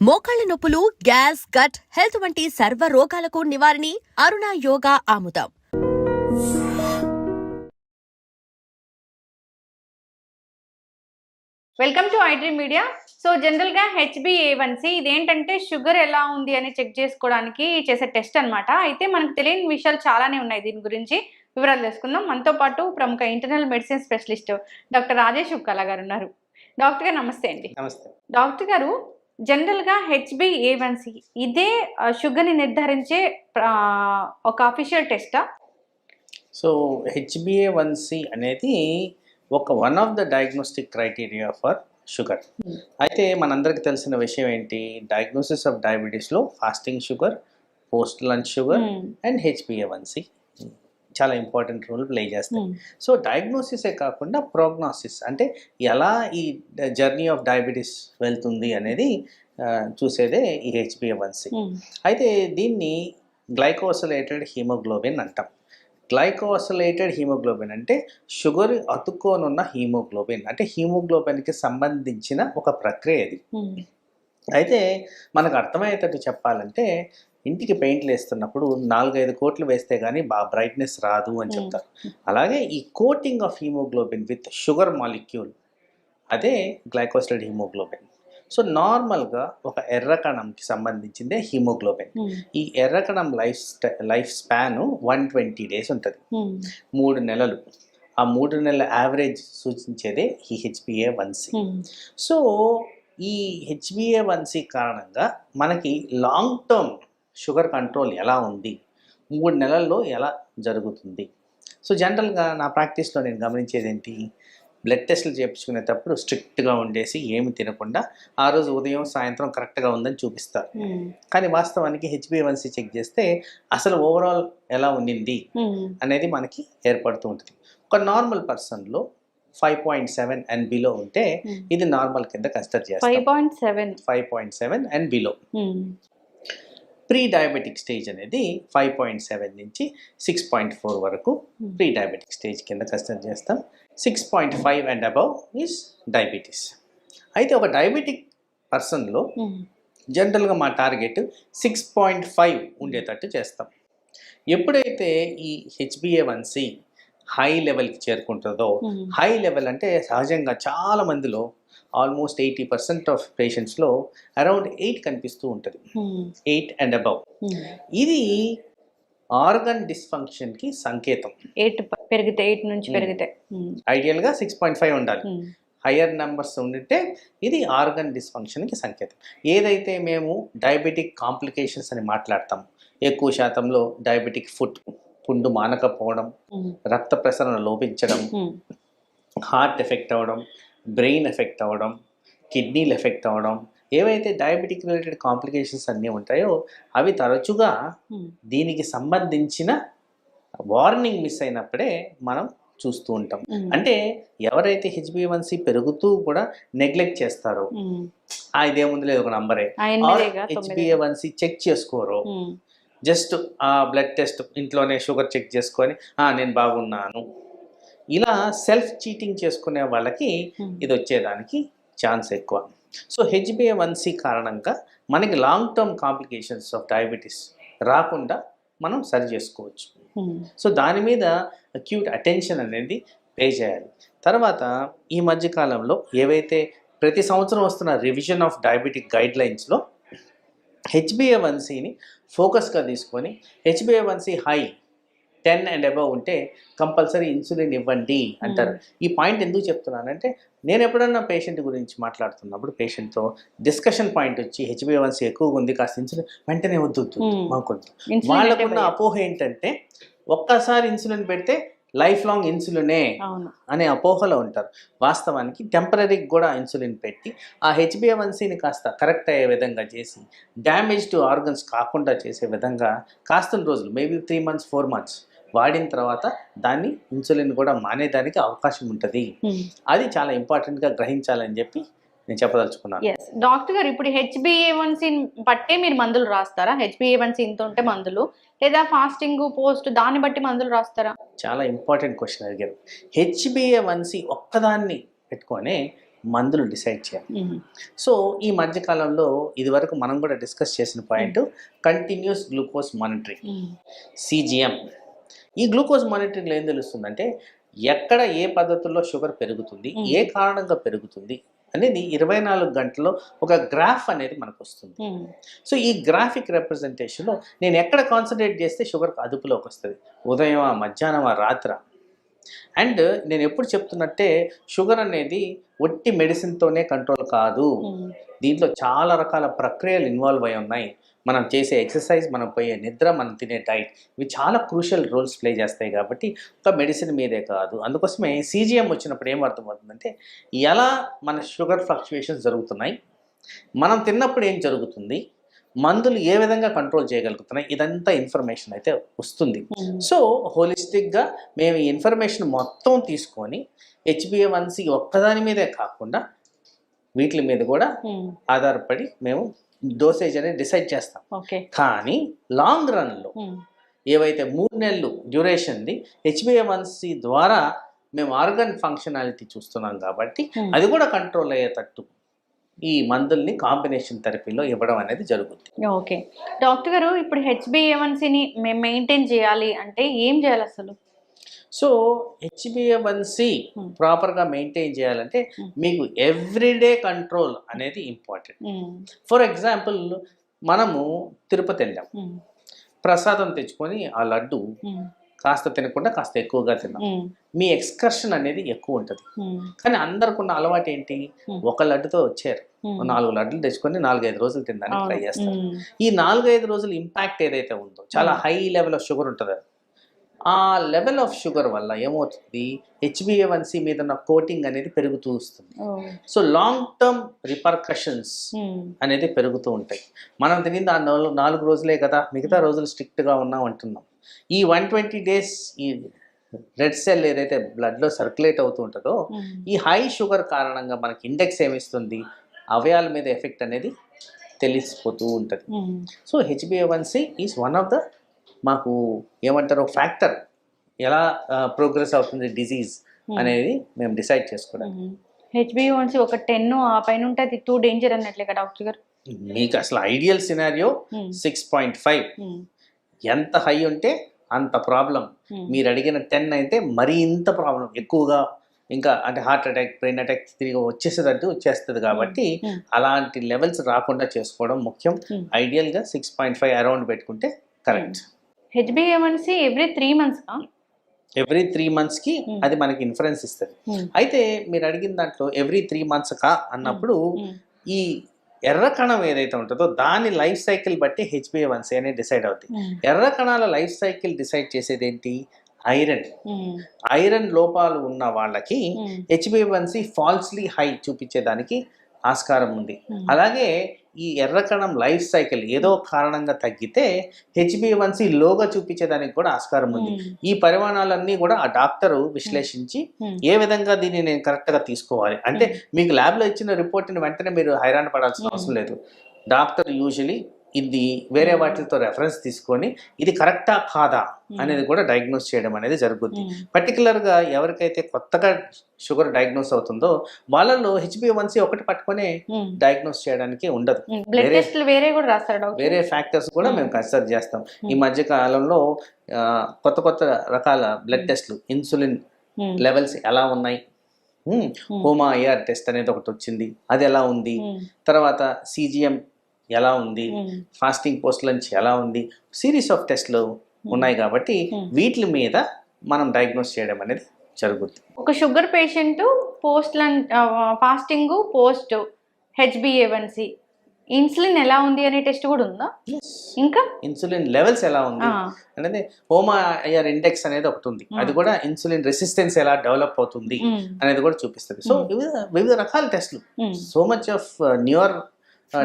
మోకాళ్ల నొప్పులు, gas, gut health వంటి సర్వ రోగాలకు నివారణి అరుణ యోగా ఆముదం. Welcome to iDream media. So జనరల్గా HbA1c ఇదేంటంటే షుగర్ ఎలా ఉంది అని చెక్ చేసుకోవడానికి చేసే టెస్ట్ అనమాట. అయితే మనకు తెలియని విషయాలు చాలానే ఉన్నాయి. దీని గురించి వివరాలు తెలుసుకుందాం. మనతో పాటు ప్రముఖ internal medicine specialist doctor Rajesh Ukkala గారు ఉన్నారు. డాక్టర్ గారు నమస్తే అండి. నమస్తే. డాక్టర్ గారు, జనరల్గా HbA1c ఇదే షుగర్ని నిర్ధారించే ఒక అఫీషియల్ టెస్టా? సో HbA1c అనేది one of the diagnostic criteria for sugar. అయితే మనందరికి తెలిసిన విషయం ఏంటి, డయాగ్నోసిస్ ఆఫ్ డయాబెటీస్లో fasting sugar, post lunch sugar and HbA1c చాలా ఇంపార్టెంట్ రోల్ ప్లే చేస్తాయి. సో డయాగ్నోసిసే కాకుండా ప్రోగ్నోసిస్ అంటే ఎలా ఈ జర్నీ ఆఫ్ డయాబెటీస్ వెళ్తుంది అనేది చూసేదే ఈ HbA1c. అయితే దీన్ని గ్లైకోసిలేటెడ్ హీమోగ్లోబిన్ అంటాం. గ్లైకోసిలేటెడ్ హీమోగ్లోబిన్ అంటే షుగర్ అతుక్కోనున్న హీమోగ్లోబిన్, అంటే హీమోగ్లోబిన్కి సంబంధించిన ఒక ప్రక్రియ ఇది. అయితే మనకు అర్థమయ్యేటట్టు చెప్పాలంటే, ఇంటికి పెయింట్లు వేస్తున్నప్పుడు 4-5 కోట్లు వేస్తే కానీ బాగా బ్రైట్నెస్ రాదు అని చెప్తారు. అలాగే ఈ coating of haemoglobin with sugar molecule అదే గ్లైకోసిలేటెడ్ హీమోగ్లోబిన్. సో నార్మల్గా ఒక ఎర్ర కణంకి సంబంధించిందే హీమోగ్లోబిన్. ఈ ఎర్ర కణం లైఫ్ స్పాన్ 120 days ఉంటుంది, 3 నెలలు. ఆ 3 నెలల యావరేజ్ సూచించేదే ఈ HbA1c. సో ఈ HbA1c కారణంగా మనకి లాంగ్ టర్మ్ షుగర్ కంట్రోల్ ఎలా ఉంది, 3 నెలల్లో ఎలా జరుగుతుంది. సో జనరల్గా నా ప్రాక్టీస్లో నేను గమనించేది ఏంటి, బ్లడ్ టెస్టులు చేయించుకునేటప్పుడు స్ట్రిక్ట్గా ఉండేసి ఏమి తినకుండా ఆ రోజు ఉదయం సాయంత్రం కరెక్ట్గా ఉందని చూపిస్తారు. కానీ వాస్తవానికి HbA1c చెక్ చేస్తే అసలు ఓవరాల్ ఎలా ఉండింది అనేది మనకి ఏర్పడుతూ ఉంటుంది. ఒక నార్మల్ పర్సన్లో 5.7 and below ఉంటే ఇది నార్మల్ కింద కన్సిడర్ చేస్తాం. 5.7 and below. Pre diabetic stage అనేది 5.7 నుంచి 6.4 వరకు ప్రీ డయాబెటిక్ స్టేజ్ కింద కన్సిడర్ చేస్తాం. 6.5 and above ఈజ్ డయాబెటీస్. అయితే ఒక డయాబెటిక్ పర్సన్లో జనరల్గా మా టార్గెట్ 6.5 ఉండేటట్టు చేస్తాం. ఎప్పుడైతే ఈ HbA1c హై లెవెల్కి చేరుకుంటుందో, హై లెవెల్ అంటే సహజంగా చాలా మందిలో ఆల్మోస్ట్ 80% ఆఫ్ పేషెంట్స్లో అరౌండ్ 8 కనిపిస్తూ ఉంటుంది, 8 and above. ఇది ఆర్గన్ డిస్ఫంక్షన్కి సంకేతం. 8 నుంచి పెరిగితే ఐడియల్గా 6.5 ఉండాలి. హయ్యర్ నెంబర్స్ ఉంటే ఇది ఆర్గన్ డిస్ఫంక్షన్కి సంకేతం. ఏదైతే మేము డయాబెటిక్ కాంప్లికేషన్స్ అని మాట్లాడతాం, ఎక్కువ శాతంలో డయాబెటిక్ ఫుట్, పుండు మానకపోవడం, రక్త ప్రసరణ లోపించడం, హార్ట్ ఎఫెక్ట్ అవ్వడం, బ్రెయిన్ ఎఫెక్ట్ అవ్వడం, కిడ్నీలు ఎఫెక్ట్ అవ్వడం, ఏవైతే డయాబెటిక్ రిలేటెడ్ కాంప్లికేషన్స్ అన్నీ ఉంటాయో అవి తరచుగా దీనికి సంబంధించిన వార్నింగ్ మిస్ అయినప్పుడే మనం చూస్తూ ఉంటాం. అంటే ఎవరైతే HbA1c పెరుగుతూ కూడా నెగ్లెక్ట్ చేస్తారో, ఇదేముంది లేదు ఒక నంబరే, HbA1c చెక్ చేసుకోరో, జస్ట్ ఆ బ్లడ్ టెస్ట్ ఇంట్లోనే షుగర్ చెక్ చేసుకొని నేను బాగున్నాను, ఇలా సెల్ఫ్ చీటింగ్ చేసుకునే వాళ్ళకి ఇది వచ్చేదానికి ఛాన్స్ ఎక్కువ. సో HbA1c కారణంగా మనకి long term complications of diabetes రాకుండా మనం సరి చేసుకోవచ్చు. సో దాని మీద అక్యూట్ అటెన్షన్ అనేది పే చేయాలి. తర్వాత ఈ మధ్యకాలంలో ఏవైతే ప్రతి సంవత్సరం వస్తున్న రివిజన్ ఆఫ్ డయాబెటిక్ గైడ్ లైన్స్లో HbA1cని ఫోకస్గా తీసుకొని HbA1c హై 10 and above ఉంటే కంపల్సరీ ఇన్సులిన్ ఇవ్వండి అంటారు. ఈ పాయింట్ ఎందుకు చెప్తున్నానంటే, నేను ఎప్పుడన్నా పేషెంట్ గురించి మాట్లాడుతున్నప్పుడు పేషెంట్తో డిస్కషన్ పాయింట్ వచ్చి HbA1c ఎక్కువగా ఉంది, కాస్త ఇన్సులిన్ వెంటనే వద్దు మాకొద్దు. వాళ్ళకున్న అపోహ ఏంటంటే, ఒక్కసారి ఇన్సులిన్ పెడితే లైఫ్ లాంగ్ ఇన్సులినే అనే అపోహలో ఉంటారు. వాస్తవానికి టెంపరీకి కూడా ఇన్సులిన్ పెట్టి ఆ HbA1cని కాస్త కరెక్ట్ అయ్యే విధంగా చేసి డ్యామేజ్ టు ఆర్గన్స్ కాకుండా చేసే విధంగా కాస్త రోజులు, మేబీ 3 months 4 months వాడిన తర్వాత దాన్ని ఇన్సులిన్ కూడా మానేదానికి అవకాశం ఉంటుంది. అది చాలా ఇంపార్టెంట్గా గ్రహించాలని చెప్పి నేను చెప్పదలుచుకున్నాను. డాక్టర్ గారు, ఇప్పుడు HbA1c బట్టే మీరు మందులు రాస్తారా? HbA1c ఇంత ఉంటే మందులు, లేదా ఫాస్టింగ్ పోస్ట్ దాన్ని బట్టి మందులు రాస్తారా? చాలా ఇంపార్టెంట్ క్వశ్చన్ అడిగారు. HbA1c ఒక్కదాన్ని పెట్టుకొని మందులు డిసైడ్ చేయాలి. సో ఈ మధ్యకాలంలో ఇదివరకు మనం కూడా డిస్కస్ చేసిన point continuous glucose monitoring, CGM. ఈ గ్లూకోజ్ మానిటరింగ్లో ఏం తెలుస్తుందంటే ఎక్కడ ఏ పద్ధతుల్లో షుగర్ పెరుగుతుంది, ఏ కారణంగా పెరుగుతుంది అనేది 24 గంటల్లో ఒక గ్రాఫ్ అనేది మనకు వస్తుంది. సో ఈ గ్రాఫిక్ రిప్రజెంటేషన్లో నేను ఎక్కడ కాన్సన్ట్రేట్ చేస్తే షుగర్ అదుపులోకి వస్తుంది, ఉదయం, మధ్యాహ్నం, రాత్ర. అండ్ నేను ఎప్పుడు చెప్తున్నట్టే షుగర్ అనేది ఒట్టి మెడిసిన్తోనే కంట్రోల్ కాదు, దీంట్లో చాలా రకాల ప్రక్రియలు ఇన్వాల్వ్ అయి ఉన్నాయి. మనం చేసే ఎక్సర్సైజ్, మనం పోయే నిద్ర, మనం తినే డైట్, ఇవి చాలా క్రూషియల్ రోల్స్ ప్లే చేస్తాయి. కాబట్టి ఒక మెడిసిన్ మీదే కాదు. అందుకోసమే CGM వచ్చినప్పుడు ఏం అర్థమవుతుందంటే ఎలా మన షుగర్ ఫ్లక్చుయేషన్స్ జరుగుతున్నాయి, మనం తిన్నప్పుడు ఏం జరుగుతుంది, మందులు ఏ విధంగా కంట్రోల్ చేయగలుగుతున్నాయి, ఇదంతా ఇన్ఫర్మేషన్ అయితే వస్తుంది. సో హోలిస్టిక్గా మేము ఈ ఇన్ఫర్మేషన్ మొత్తం తీసుకొని HbA1c ఒక్కదాని మీదే కాకుండా వీటి మీద కూడా ఆధారపడి మేము డోసేజ్ అనేది డిసైడ్ చేస్తాం. కానీ లాంగ్ రన్లో ఏవైతే 3 నెలలు డ్యూరేషన్ది HbA1c ద్వారా మేము ఆర్గన్ ఫంక్షనాలిటీ చూస్తున్నాం కాబట్టి అది కూడా కంట్రోల్ అయ్యేటట్టు ఈ మందుల్ని కాంబినేషన్ థెరపీలో ఇవ్వడం అనేది జరుగుతుంది. ఓకే డాక్టర్ గారు, ఇప్పుడు HbA1cని మేము మెయింటైన్ చేయాలి అంటే ఏం చేయాలి అసలు? సో HbA1c ప్రాపర్గా మెయింటైన్ చేయాలంటే మీకు ఎవ్రీడే కంట్రోల్ అనేది ఇంపార్టెంట్. ఫర్ ఎగ్జాంపుల్ మనము తిరుపతి వెళ్ళాం, ప్రసాదం తెచ్చుకొని ఆ లడ్డు కాస్త తినకుండా కాస్త ఎక్కువగా తిన్నాం, మీ ఎక్స్కర్షన్ అనేది ఎక్కువ ఉంటుంది. కానీ అందరికున్న అలవాటు ఏంటి, ఒక లడ్డుతో వచ్చారు, 4 లడ్డులు తెచ్చుకొని 4-5 రోజులు తినడానికి ట్రై చేస్తారు. ఈ 4-5 రోజులు ఇంపాక్ట్ ఏదైతే ఉందో చాలా హై లెవెల్ ఆఫ్ షుగర్ ఉంటుంది. ఆ లెవెల్ ఆఫ్ షుగర్ వల్ల ఏమవుతుంది, HbA1c మీద ఉన్న కోటింగ్ అనేది పెరుగుతూ వస్తుంది. సో లాంగ్ టర్మ్ రిపర్కషన్స్ అనేది పెరుగుతూ ఉంటాయి. మనం తినింది ఆ 4 రోజులే కదా, మిగతా రోజులు స్ట్రిక్ట్గా ఉన్నాం అంటున్నాం. ఈ 120 days ఈ రెడ్ సెల్ ఏదైతే బ్లడ్లో సర్క్యులేట్ అవుతూ ఉంటుందో ఈ హై షుగర్ కారణంగా మనకి ఇండెక్స్ ఏమిస్తుంది, అవయాల మీద ఎఫెక్ట్ అనేది తెలిసిపోతూ ఉంటుంది. So HbA1c is one of the మాకు ఏమంటారు ఫ్యాక్టర్, ఎలా ప్రోగ్రెస్ అవుతుంది డిజీజ్ అనేది మేము డిసైడ్ చేసుకోవడానికి. HbA1c ఒక 10 ఆ పైన ఉంటే అది టూ డేంజర్ అన్నట్లే కదా డాక్టర్ గారు? మీకు అసలు ఐడియల్ సినారియో 6.5, ఎంత హై ఉంటే అంత ప్రాబ్లం. మీరు అడిగిన 10 అయితే మరీ ఇంత ప్రాబ్లం ఎక్కువగా, ఇంకా అంటే హార్ట్ అటాక్, బ్రెయిన్ అటాక్ తిరిగి వచ్చేస్తుంది. కాబట్టి అలాంటి లెవెల్స్ రాకుండా చేసుకోవడం ముఖ్యం. ఐడియల్గా 6.5 అరౌండ్ పెట్టుకుంటే correct. HbA1c every 3 months every 3 monthsకి అది మనకి ఇన్ఫరెన్స్ ఇస్తుంది. అయితే మీరు అడిగిన దాంట్లో ఎవ్రీ 3 months అన్నప్పుడు ఈ ఎర్ర కణం ఏదైతే ఉంటుందో దాని లైఫ్ సైకిల్ బట్టి HbA1c అనేది డిసైడ్ అవుతుంది. ఎర్ర కణాల లైఫ్ సైకిల్ డిసైడ్ చేసేది ఏంటి, ఐరన్ లోపాలు ఉన్న వాళ్ళకి HbA1c ఫాల్స్లీ హై చూపించేదానికి ఆస్కారం ఉంది. అలాగే ఈ ఎర్ర కణం లైఫ్ సైకిల్ ఏదో కారణంగా తగ్గితే HbA1c లోగా చూపించేదానికి కూడా ఆస్కారం ఉంది. ఈ పరిమాణాలన్నీ కూడా ఆ డాక్టరు విశ్లేషించి ఏ విధంగా దీన్ని నేను కరెక్ట్గా తీసుకోవాలి అంటే, మీకు ల్యాబ్లో ఇచ్చిన రిపోర్ట్ని వెంటనే మీరు హైరాణ పడాల్సిన అవసరం లేదు. డాక్టర్ యూజువలీ ఇది వేరే వాటితో రెఫరెన్స్ తీసుకొని ఇది కరెక్టా కాదా అనేది కూడా డయాగ్నోస్ చేయడం అనేది జరుగుతుంది. పర్టికులర్గా ఎవరికైతే కొత్తగా షుగర్ డయాగ్నోస్ అవుతుందో వాళ్ళలో HbA1c ఒకటి పట్టుకొని డయాగ్నోస్ చేయడానికి ఉండదు, వేరే ఫ్యాక్టర్స్ కూడా మేము కన్సిడర్ చేస్తాం. ఈ మధ్య కాలంలో కొత్త రకాల బ్లడ్ టెస్ట్లు, ఇన్సులిన్ లెవెల్స్ ఎలా ఉన్నాయి, హోమా IR టెస్ట్ అనేది ఒకటి వచ్చింది, అది ఎలా ఉంది, తర్వాత CGM ఎలా ఉంది, ఫాస్టింగ్ పోస్ట్ లంచ్ ఎలా ఉంది, సిరీస్ ఆఫ్ టెస్ట్లు ఉన్నాయి. కాబట్టి వీటి మీద మనం డయాగ్నోస్ చేయడం అనేది జరుగుతుంది. ఒక sugar patient post lunch, fasting, post HbA1c, insulin ఎలా ఉంది అనే టెస్ట్ కూడా ఉందా? ఇంకా ఇన్సులిన్ లెవెల్స్ ఎలా ఉంది అనేది హోమా IR ఇండెక్స్ అనేది ఒకటి ఉంది, అది కూడా ఇన్సులిన్ రెసిస్టెన్స్ ఎలా డెవలప్ అవుతుంది అనేది కూడా చూపిస్తుంది. సో వివిధ రకాల టెస్ట్లు, so much of newer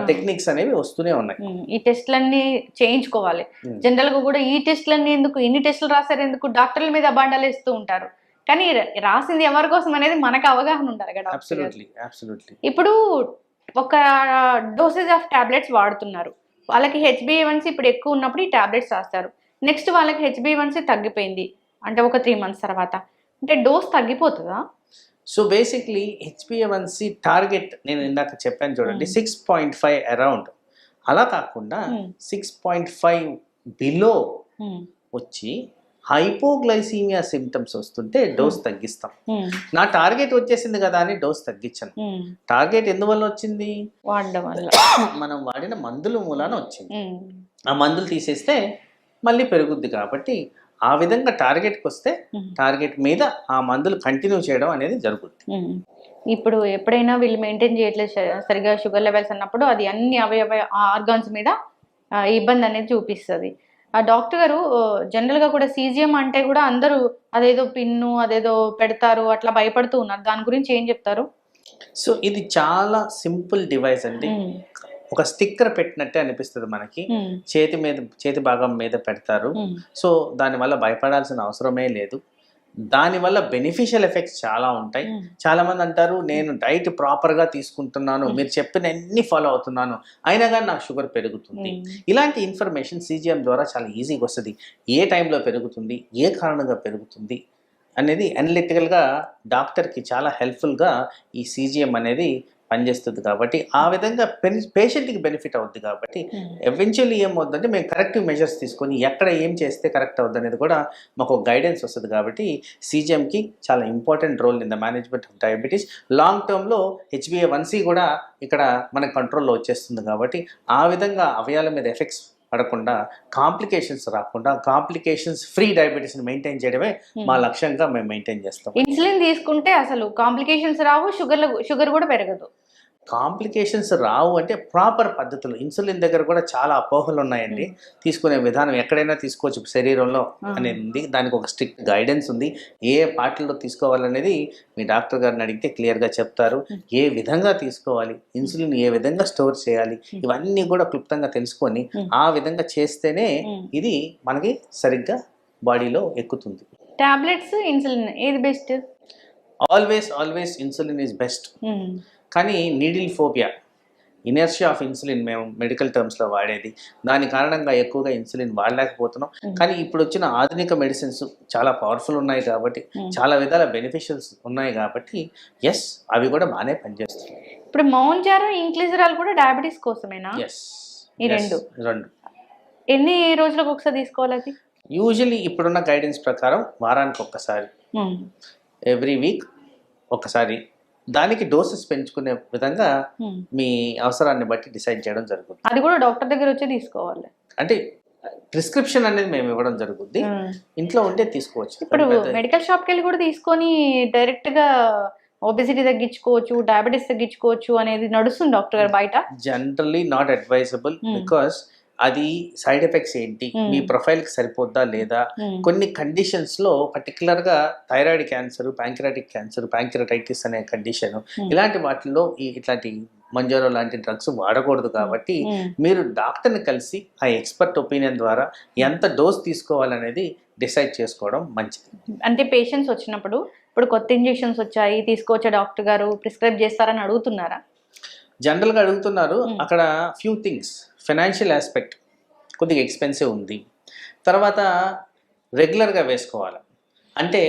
techniques అనేవి వస్తూనే ఉన్నాయి. ఈ టెస్ట్లన్నీ చేయించుకోవాలి. జనరల్ గా కూడా ఈ టెస్ట్లన్నీ ఎందుకు, ఇన్ని టెస్టులు రాశారు ఎందుకు, డాక్టర్ల మీద అబాండాలు వేస్తూ ఉంటారు. కానీ రాసింది ఎవరి కోసం అనేది మనకు అవగాహన ఉండాలి కదా. అబ్సల్యూట్లీ. ఇప్పుడు ఒక డోసేజ్ ఆఫ్ టాబ్లెట్స్ వాడుతున్నారు, వాళ్ళకి HbA1c ఇప్పుడు ఎక్కువ ఉన్నప్పుడు ఈ టాబ్లెట్స్ రాస్తారు. నెక్స్ట్ వాళ్ళకి HbA1c తగ్గిపోయింది అంటే ఒక 3 months తర్వాత, అంటే డోస్ తగ్గిపోతుందా? సో బేసిక్లీ HbA1c టార్గెట్ నేను ఇందాక చెప్పాను చూడండి 6.5 అరౌండ్, అలా కాకుండా 6.5 బిలో వచ్చి హైపోగ్లైసీమియా సిమ్టమ్స్ వస్తుంటే డోస్ తగ్గిస్తాం. నా టార్గెట్ వచ్చేసింది కదా అని డోస్ తగ్గించను. టార్గెట్ ఎందువల్ల వచ్చింది? వాడడం వల్ల, మనం వాడిన మందుల మూలాన వచ్చింది. ఆ మందులు తీసేస్తే మళ్ళీ పెరుగుద్ది కాబట్టి ఆ విధంగా టార్గెట్కి వస్తే టార్గెట్ మీద ఆ మందులు కంటిన్యూ చేయడం అనేది జరుగుద్ది. ఇప్పుడు ఎప్పుడైనా వీళ్ళు మెయింటైన్ చేయట్లేదు సరిగా షుగర్ లెవెల్స్ అన్నప్పుడు అది అన్ని అవయవ ఆర్గాన్స్ మీద ఇబ్బంది అనేది చూపిస్తుంది. ఆ డాక్టర్ గారు జనరల్గా కూడా సీజిఎం అంటే కూడా అందరూ అదేదో పిన్ను అదేదో పెడతారు అట్లా భయపడుతూ ఉన్నారు. దాని గురించి ఏం చెప్తారు? సో ఇది చాలా సింపుల్ డివైస్ అండి. ఒక స్టిక్కర్ పెట్టినట్టే అనిపిస్తుంది మనకి. చేతి భాగం మీద పెడతారు. సో దానివల్ల భయపడాల్సిన అవసరమే లేదు. దానివల్ల బెనిఫిషియల్ ఎఫెక్ట్స్ చాలా ఉంటాయి. చాలా మంది అంటారు నేను డైట్ ప్రాపర్గా తీసుకుంటున్నాను, మీరు చెప్పిన అన్ని ఫాలో అవుతున్నాను, అయినా కానీ నాకు షుగర్ పెరుగుతుంది. ఇలాంటి ఇన్ఫర్మేషన్ CGM ద్వారా చాలా ఈజీగా వస్తుంది. ఏ టైంలో పెరుగుతుంది, ఏ కారణంగా పెరుగుతుంది అనేది అనలిటికల్గా డాక్టర్కి చాలా హెల్ప్ఫుల్గా ఈ CGM అనేది పనిచేస్తుంది. కాబట్టి ఆ విధంగా పేషెంట్కి బెనిఫిట్ అవుద్ది. కాబట్టి ఎవెన్చువల్లీ ఏమవుతుందంటే మేము కరెక్టివ్ మెజర్స్ తీసుకొని ఎక్కడ ఏం చేస్తే కరెక్ట్ అవుద్ది అనేది కూడా మాకు గైడెన్స్ వస్తుంది. కాబట్టి CGMకి చాలా important role in the management of diabetes. Long టర్మ్లో HbA1c కూడా ఇక్కడ మన కంట్రోల్లో వచ్చేస్తుంది. కాబట్టి ఆ విధంగా అవయాల మీద ఎఫెక్ట్స్ పడకుండా, కాంప్లికేషన్స్ రాకుండా, కాంప్లికేషన్స్ ఫ్రీ డయాబెటీస్ని మెయింటైన్ చేయడమే మా లక్ష్యంగా మేము మెయింటైన్ చేస్తాం. ఇన్సులిన్ తీసుకుంటే అసలు కాంప్లికేషన్స్ రావు, షుగర్ కూడా పెరగదు. కాంప్లికేషన్స్ రావు అంటే ప్రాపర్ పద్ధతులు. ఇన్సులిన్ దగ్గర కూడా చాలా అపోహలు ఉన్నాయండి. తీసుకునే విధానం ఎక్కడైనా తీసుకోవచ్చు శరీరంలో అనేది ఉంది. దానికి ఒక స్ట్రిక్ట్ గైడెన్స్ ఉంది. ఏ పార్టీలో తీసుకోవాలనేది మీ డాక్టర్ గారిని అడిగితే క్లియర్గా చెప్తారు. ఏ విధంగా తీసుకోవాలి, ఇన్సులిన్ ఏ విధంగా స్టోర్ చేయాలి, ఇవన్నీ కూడా క్లుప్తంగా తెలుసుకొని ఆ విధంగా చేస్తేనే ఇది మనకి సరిగ్గా బాడీలో ఎక్కుతుంది. టాబ్లెట్స్, ఇన్సులిన్ ఏది best? Always insulin is best. కానీ needle phobia, inertia of insulin మేము మెడికల్ టర్మ్స్లో వాడేది. దాని కారణంగా ఎక్కువగా ఇన్సులిన్ వాడలేకపోతున్నాం. కానీ ఇప్పుడు వచ్చిన ఆధునిక మెడిసిన్స్ చాలా పవర్ఫుల్ ఉన్నాయి కాబట్టి, చాలా విధాల బెనిఫిషియల్స్ ఉన్నాయి కాబట్టి అవి కూడా బాగానే పనిచేస్తున్నాయి. ఇప్పుడు మౌంజారో, ఇంక్లిజరాల్ కూడా డయాబెటీస్ కోసమేనా? ఈ రెండు ఎన్ని రోజులకు ఒకసారి తీసుకోవాలి? అది యూజువల్లీ ఇప్పుడున్న గైడెన్స్ ప్రకారం వారానికి ఒక్కసారి, ఎవ్రీ వీక్ ఒకసారి. దానికి డోసెస్ పెంచుకునే విధంగా మీ అవసరాన్ని బట్టి డిసైడ్ చేయడం జరుగుతుంది. అది కూడా డాక్టర్ దగ్గర వచ్చి తీసుకోవాలి. అంటే ప్రిస్క్రిప్షన్ అనేది మేము ఇవ్వడం జరుగుతుంది. ఇంట్లో ఉంటే తీసుకోవచ్చు. ఇప్పుడు మెడికల్ షాప్కి వెళ్ళి కూడా తీసుకొని డైరెక్ట్గా ఒబెసిటీ తగ్గించుకోవచ్చు, డయాబెటీస్ తగ్గించుకోవచ్చు అనేది నడుస్తుంది డాక్టర్ గారు బయట. Generally not advisable. బికాస్ అది సైడ్ ఎఫెక్ట్స్ ఏంటి, మీ ప్రొఫైల్కి సరిపోద్దా లేదా, కొన్ని కండిషన్స్లో పర్టికులర్గా thyroid cancer, pancreatic cancer, pancreatitis అనే కండిషన్, ఇలాంటి వాటిల్లో ఇట్లాంటి మంజారో లాంటి డ్రగ్స్ వాడకూడదు. కాబట్టి మీరు డాక్టర్ని కలిసి ఆ ఎక్స్పర్ట్ ఒపీనియన్ ద్వారా ఎంత డోస్ తీసుకోవాలనేది డిసైడ్ చేసుకోవడం మంచిది. అంటే పేషెంట్స్ వచ్చినప్పుడు ఇప్పుడు కొత్త ఇంజెక్షన్స్ వచ్చాయి తీసుకోవచ్చా డాక్టర్ గారు, ప్రిస్క్రైబ్ చేస్తారని అడుగుతున్నారా? జనరల్గా అడుగుతున్నారు. అక్కడ ఫ్యూ థింగ్స్, ఫైనాన్షియల్ ఆస్పెక్ట్ కొద్దిగా ఎక్స్పెన్సివ్ ఉంది. తర్వాత రెగ్యులర్గా వేసుకోవాలి. అంటే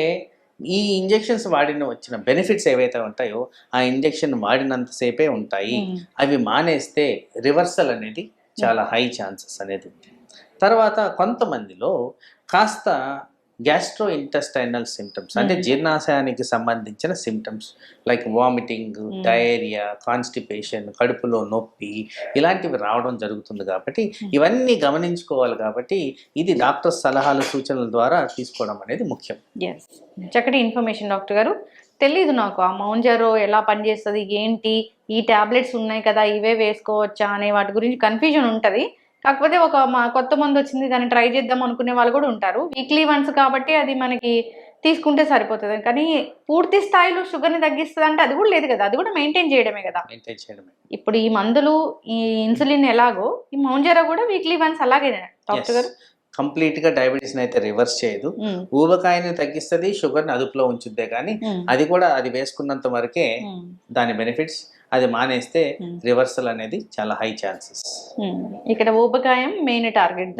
ఈ ఇంజెక్షన్స్ వచ్చిన బెనిఫిట్స్ ఏవైతే ఉంటాయో ఆ ఇంజెక్షన్ వాడినంతసేపే ఉంటాయి. అవి మానేస్తే రివర్సల్ అనేది చాలా హై ఛాన్సెస్ అనేది ఉంది. తర్వాత కొంతమందిలో కాస్త గ్యాస్ట్రో ఇంటెస్టైనల్ సిమ్టమ్స్, అంటే జీర్ణాశయానికి సంబంధించిన symptoms like vomiting, diarrhoea, constipation, కడుపులో నొప్పి, ఇలాంటివి రావడం జరుగుతుంది. కాబట్టి ఇవన్నీ గమనించుకోవాలి. కాబట్టి ఇది డాక్టర్ సలహాలు, సూచనల ద్వారా తీసుకోవడం అనేది ముఖ్యం. చక్కటి ఇన్ఫర్మేషన్ డాక్టర్ గారు. తెలీదు నాకు ఆ మౌంజారో ఎలా పనిచేస్తుంది, ఏంటి, ఈ టాబ్లెట్స్ ఉన్నాయి కదా ఇవే వేసుకోవచ్చా అనే వాటి గురించి కన్ఫ్యూజన్ ఉంటుంది. కాకపోతే కొత్త మందు వచ్చింది దాన్ని ట్రై చేద్దాం అనుకునే వాళ్ళు కూడా ఉంటారు. వీక్లీ వన్స్ కాబట్టి అది మనకి తీసుకుంటే సరిపోతుంది. కానీ పూర్తి స్థాయిలో షుగర్ని తగ్గిస్తుంది అంటే అది కూడా లేదు కదా, అది కూడా మెయింటైన్ చేయడమే కదా. ఇప్పుడు ఈ మందులు, ఈ ఇన్సులిన్ ఎలాగో ఈ మౌంజారో కూడా వీక్లీ వన్స్ అలాగే డాక్టర్ గారు? కంప్లీట్గా డయాబెటీస్ని అయితే రివర్స్ చేయదు. ఊబకాయని తగ్గిస్తుంది, షుగర్ని అదుపులో ఉంచుద్దే. కానీ అది కూడా అది వేసుకున్నంత వరకే దాని బెనిఫిట్స్. అది మానేస్తే రివర్సల్ అనేది చాలా హై ఛాన్సెస్. ఇక్కడ ఊబకాయం మెయిన్ టార్గెట్.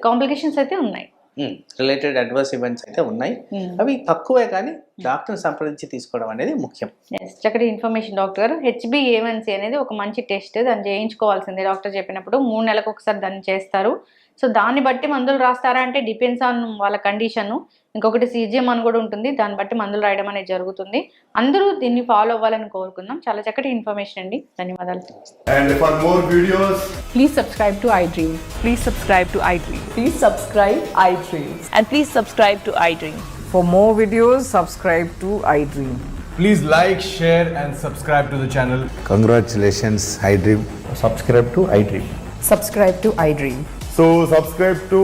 కాంప్లికేషన్స్ అయితే ఉన్నాయి, రిలేటెడ్ అడ్వర్స్ ఈవెంట్స్ అయితే ఉన్నాయి. అవి తక్కువే కానీ డాక్టర్ని సంప్రదించి తీసుకోవడం అనేది ముఖ్యం. ఎస్, చక్కటి ఇన్ఫర్మేషన్ డాక్టర్ గారు. HbA1c అనేది ఒక మంచి టెస్ట్, దాన్ని చేయించుకోవాల్సిందే. డాక్టర్ చెప్పినప్పుడు 3 నెలలకు ఒకసారి దాన్ని చేస్తారు. సో దాన్ని బట్టి మందులు రాస్తారా అంటే డిపెండ్స్ ఆన్ వాళ్ళ కండిషన్. ఇంకొకటి CGM అని కూడా ఉంటుంది, దాన్ని బట్టి మందులు రాయడం అనేది జరుగుతుంది. అందరూ దీన్ని ఫాలో అవ్వాలని కోరుకుందాం. చాలా చక్కటి ఇన్ఫర్మేషన్ అండి, ధన్యవాదాలు. And for more videos, Please subscribe to iDream. Please subscribe to iDream. Please subscribe iDream. And please subscribe to iDream. For more videos, subscribe to iDream. please like, share, and subscribe to the channel. Congratulations, iDream. subscribe to iDream. Subscribe to iDream. So subscribe to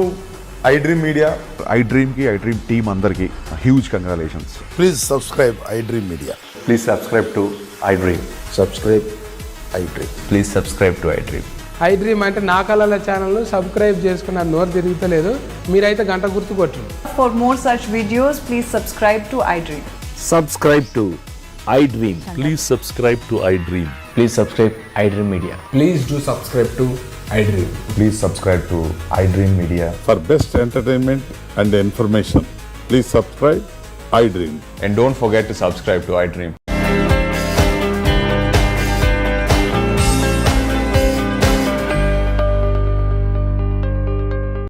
iDream Media. iDream की iDream team अंदर की huge congratulations. Please subscribe iDream Media. Please subscribe to iDream. Subscribe iDream. Please subscribe to iDream. iDream అంటే నా కళల ఛానల్ను subscribe చేసుకున్న నోరు తిరుగుతలేదు, మీరైతే గంట గుర్తు కొట్టండి. For more such videos, please subscribe to iDream. Subscribe to iDream. Please subscribe to iDream. Please subscribe iDream Media. Please do subscribe to iDream. Please subscribe to iDream Media. For best entertainment and information, please subscribe iDream. And don't forget to subscribe to iDream.